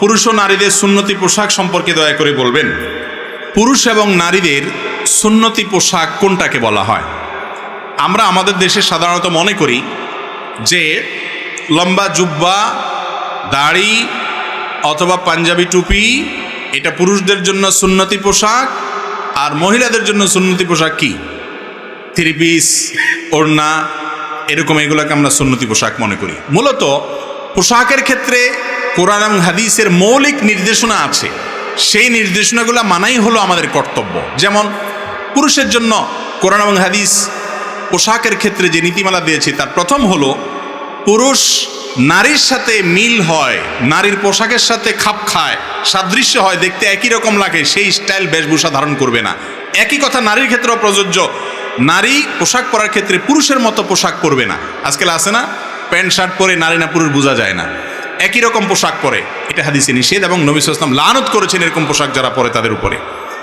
পুরুষ ও নারীদের সুন্নতি পোশাক সম্পর্কে দয়া করে বলবেন। পুরুষ এবং নারীদের সুন্নতি পোশাক কোনটাকে বলা হয়? আমরা আমাদের দেশে সাধারণত মনে করি যে লম্বা জুব্বা, দাড়ি অথবা পাঞ্জাবি টুপি এটা পুরুষদের জন্য সুন্নতি পোশাক, আর মহিলাদের জন্য সুন্নতি পোশাক কি? থ্রি পিস, ওড়না, এরকম এগুলোকে আমরা সুন্নতি পোশাক মনে করি। মূলত পোশাকের ক্ষেত্রে কোরআন এবং হাদিসের মৌলিক নির্দেশনা আছে, সেই নির্দেশনাগুলো মানাই হলো আমাদের কর্তব্য। যেমন পুরুষের জন্য কোরআন এবং হাদিস পোশাকের ক্ষেত্রে যে নীতিমালা দিয়েছে তার প্রথম হলো পুরুষ নারীর সাথে মিল হয়, নারীর পোশাকের সাথে খাপ খায়, সাদৃশ্য হয়, দেখতে একই রকম লাগে, সেই স্টাইল বেশভূষা ধারণ করবে না। একই কথা নারীর ক্ষেত্রেও প্রযোজ্য। নারী পোশাক পরার ক্ষেত্রে পুরুষের মতো পোশাক পরবে না। আজকাল আছে না, প্যান্ট শার্ট পরে নারী না পুরুষ বোঝা যায় না, একই রকম পোশাক পরে, এটা হাদিসে নিষেধ এবং নবী সাল্লাল্লাহু আলাইহি ওয়াসাল্লাম লানত করেছেন এরকম পোশাক যারা পরে তাদের উপরে।